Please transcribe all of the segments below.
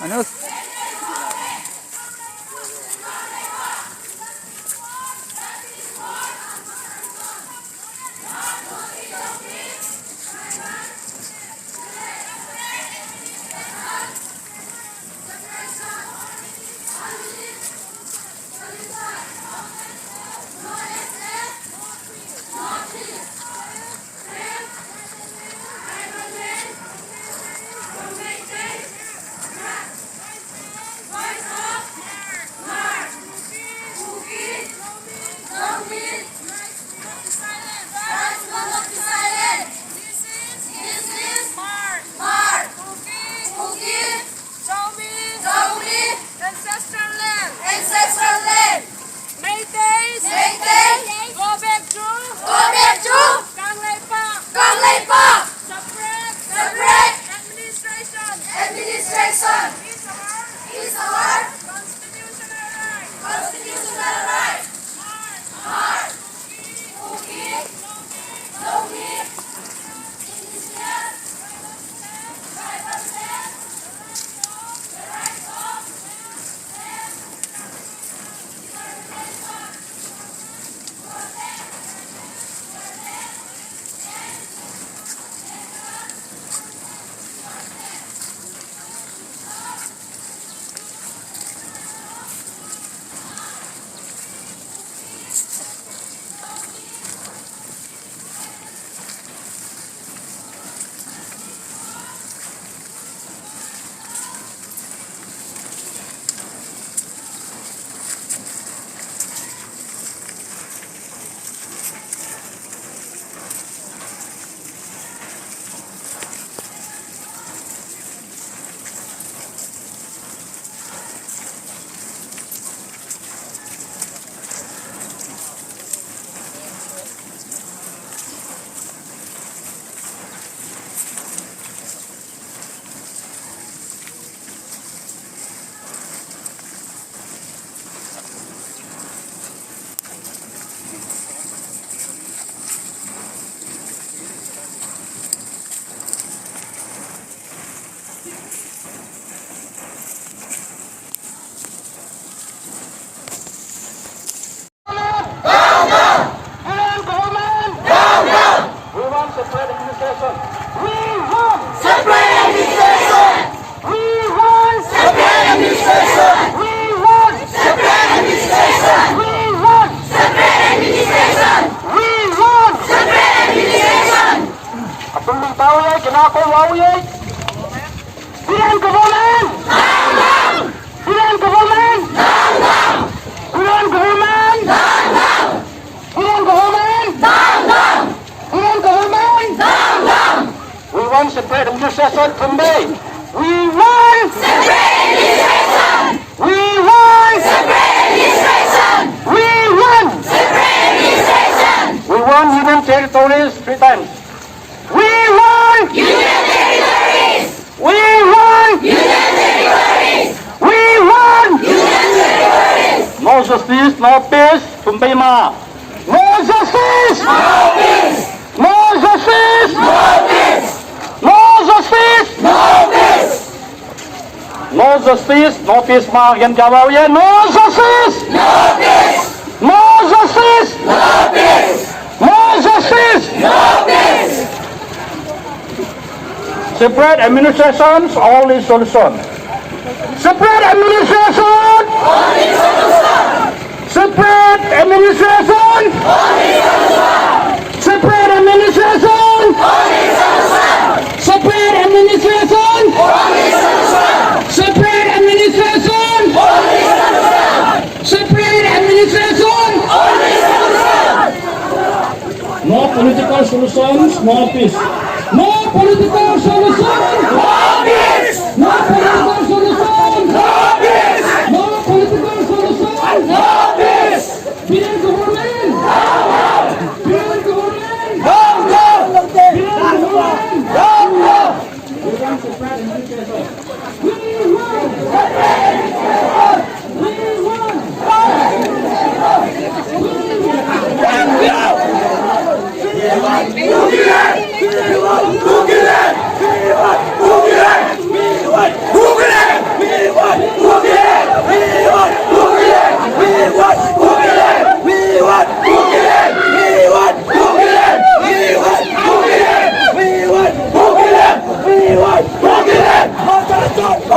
Manus. Separate administration from me. We want separate administration. We want separate administration. We want separate administration. We want union territories 3 times. We want union territories. We want union territories. We want union territories. No justice, no peace. Tumbayma. No justice. No peace. No justice. No peace. No justice! No peace! No justice! No peace mga Genkawawian! No justice! No peace! No justice! No peace! No justice! No peace! Separate administrations, only solution. Separate administration! Only solution! Separate administration! Only solution! Separate administration! Only solution! Separate administration! Only solution! Separate administration! Only solution! Separate administration! Only solution! No political solutions, no peace. No political solution, no peace. No political solution, no peace. No political solution, no peace. Bill government, no, no. Bill government, no, no. Bill government, no, no. We want to spread education. We want to spread education. We want to spread education. We want น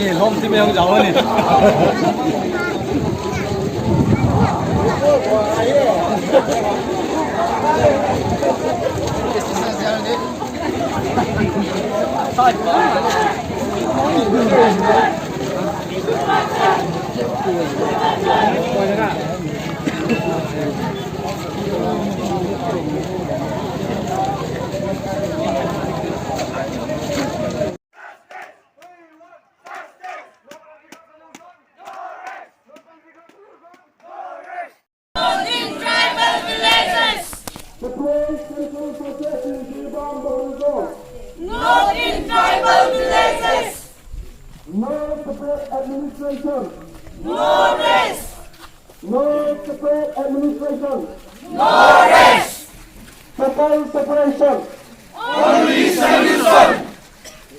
ี่ลมที่ไม่ต้องเจาะนี่ Not in tribal villages! No separate administration! No rest! No separate administration! No rest! Total separation! Only solution!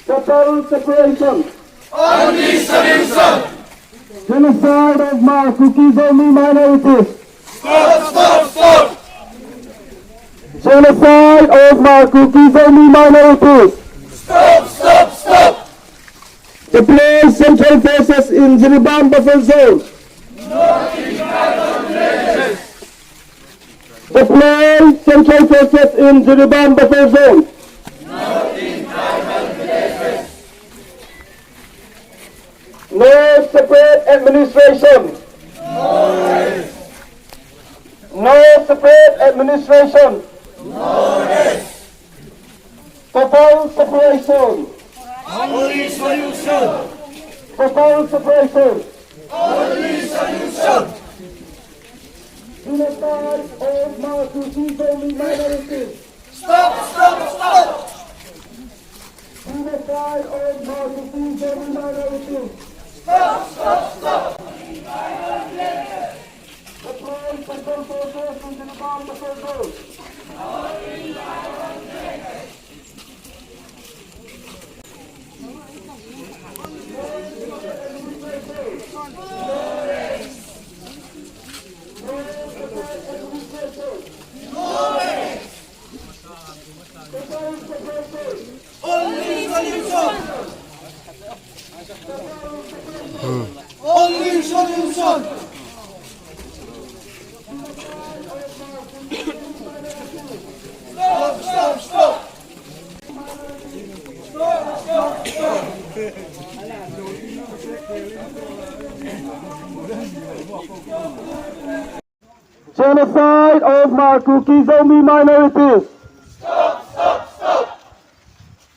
Total separation! Only solution! Genocide of Kuki-Zomi minorities! Stop, stop, stop! Genocide of Kuki-Zomi minorities! Stop, stop, stop! Deploy central forces in Jiribam buffer zone! Not in tribal villages! Deploy central forces in Jiribam buffer zone! Not in tribal villages! No separate administration! No separate administration! No rest! Total separation! Only solution! Total separation! Only solution! Genocide of Kuki-Zomi minorities! Stop, stop, stop! Genocide of Kuki-Zomi minorities! Stop, stop, stop! Deploy central forces in Jiribam buffer zone! Only solution! Only solution! Stop, stop, stop! Stop, stop, stop! Genocide of Kuki-Zomi minorities! Stop, stop, stop!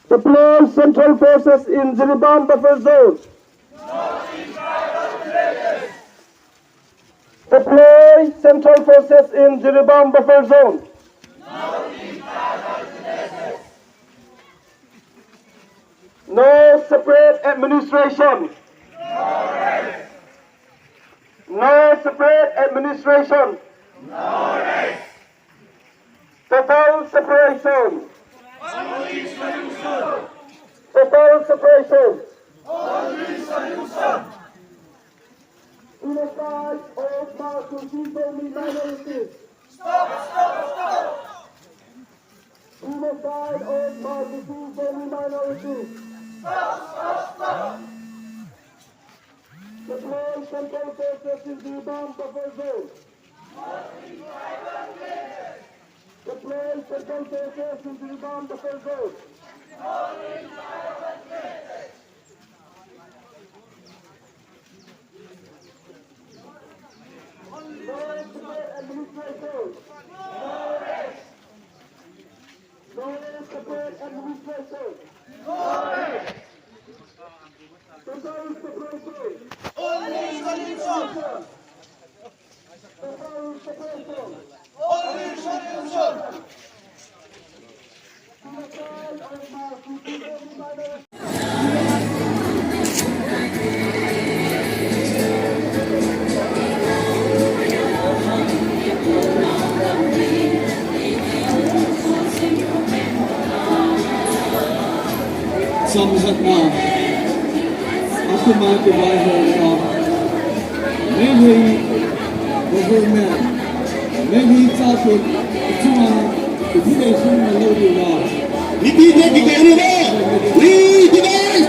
Deploy central forces in Jiribam buffer zone! Deploy central forces in Jiribam buffer zone! No separate administration! No separate administration! Total separation! Total separation! Genocide of Kuki-Zomi minorities! Stop, stop, stop! Genocide of Kuki-Zomi minorities! Stop, stop, stop! Deploy central forces in Jiribam buffer zone! Deploy central forces in Jiribam buffer zone! No separate administration! No separate administration! Total separation! Only solution! Total separation! Only solution! Genocide of Kuki-Zomi minorities! samsatna akuma ke bajo sa maybe government maybe tapo tuma kudile sunna lodi wa Hindi na bigyan na. Bigyan.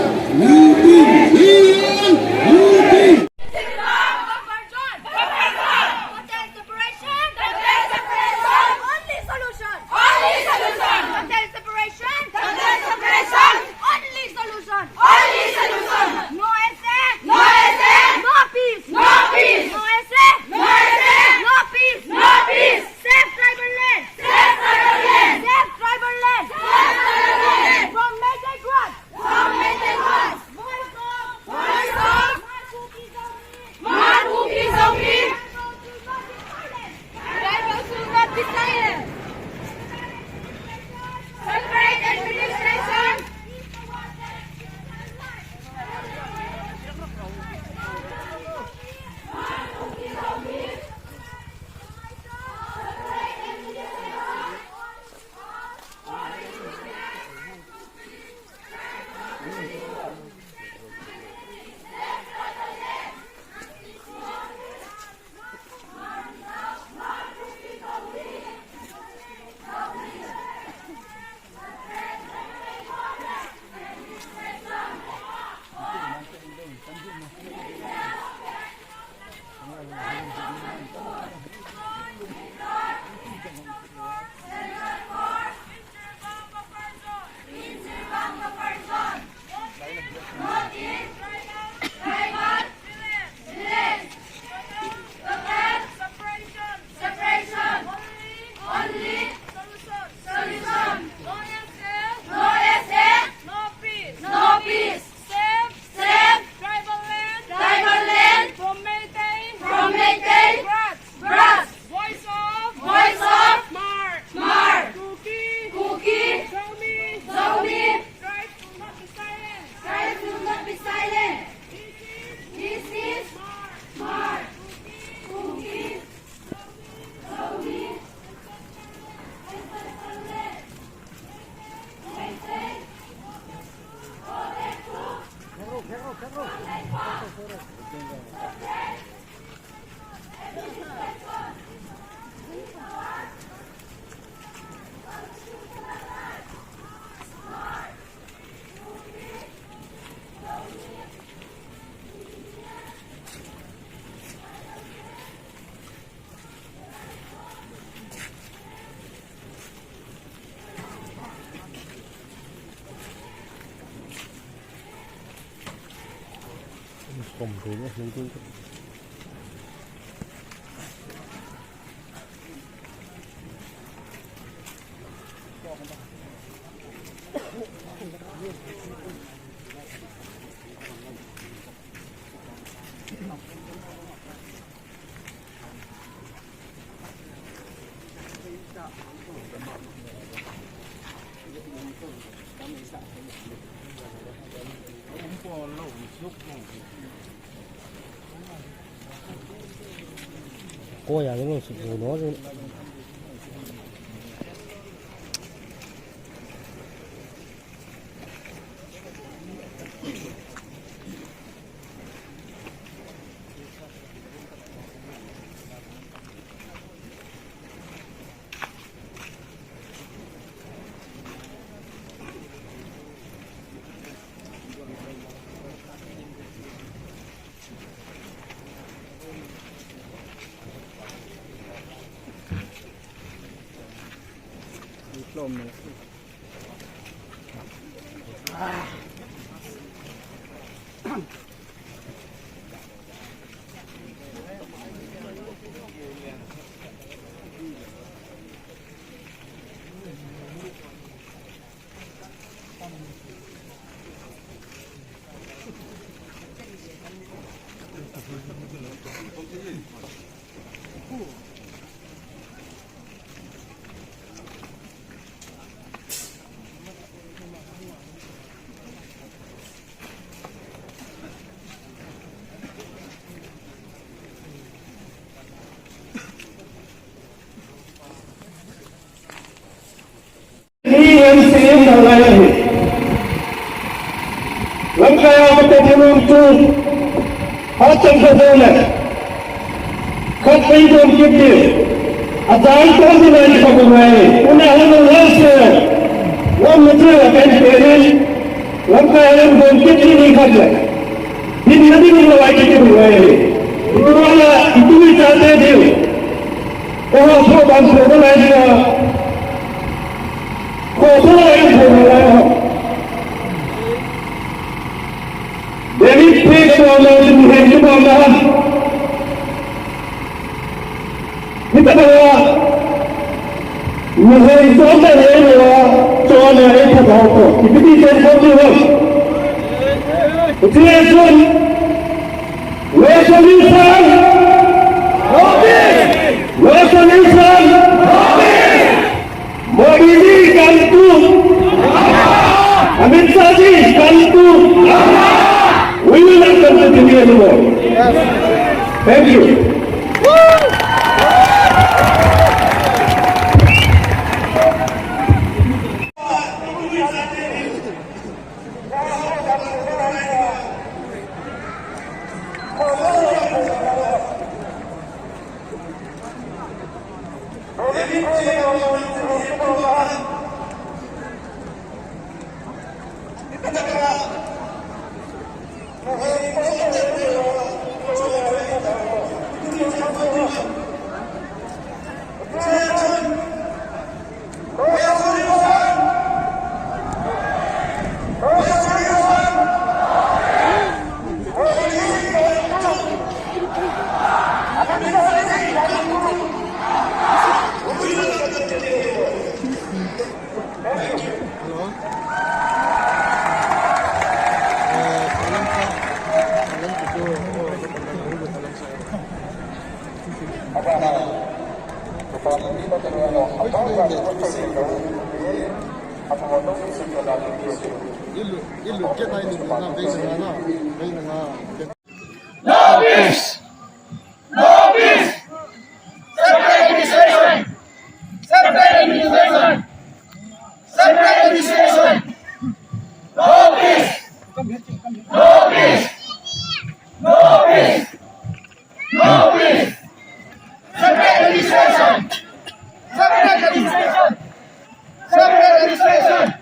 Cô nhà nó sụp nó rồi. Ini yang saya mulai. YouTube और चंद्रदेव खत कहीं तो उनके लिए अजान कौन सी match पकड़ रहे हैं उन्हें हम से वो मुझे अटेंड करें उनका एलम को उनके लिए नहीं खत है दिन नदी में लड़ाई के हुए हैं इतनी चाहते थे वो अपने बात को बनाएगा वो अपना एलम को बनाया David takes all those in the hands of Allah. Kita bawa, muhe isolde hai bawa, chole hai thakao ko. Kitni देर बोलते हो? इतने सुन, no solution, no peace, no solution, no peace. Modi ji कल तू, अमित शाह जी कल तू. We will not come to India anymore. Thank you. No peace! No peace! Separate administration! Separate administration! Separate administration! No peace! No peace! No peace! No peace! Separate administration! Separate administration! Separate administration!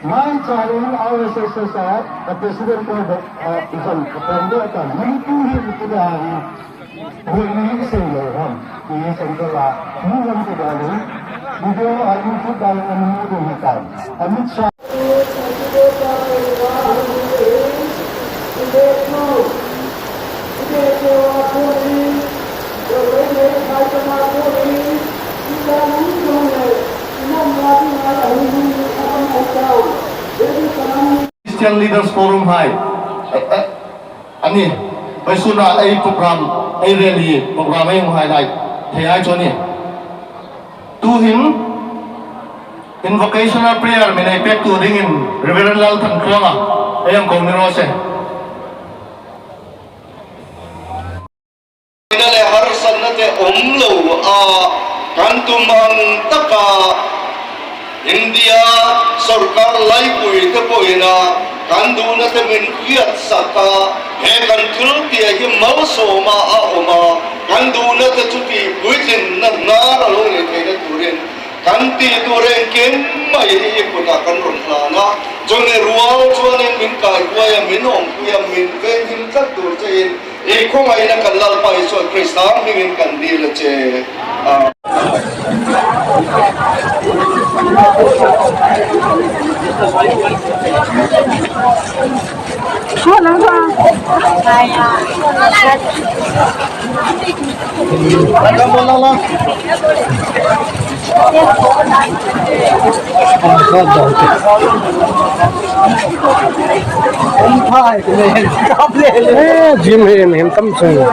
My challenge our SSR, the president of the Pandora, we do him to the we say he is in the law, you want to the we do I will put down and move in time. Amit Shah. Christian Leaders Forum Hai. Ani, by suna a program, a rally program highlight. Hey, I Johnny. To him, invocational prayer minai pek tu dingin Reverend Lal Than Khuanga ayam kong ni rose inale har sannate omlo a kantumang taka India sarkar lai pui te poina kanduna te min kiat saka he kantul tia hi mauso ma a oma kanduna te chuti puitin na nara lo ni te turin kanti turen ken mai hi puta kan ron na jone rual chuan min kai kuya min ong kuya min ven hin tat tur chein e khong ai na kan lal pai so krista min kan dil che Jim hiền tâm sự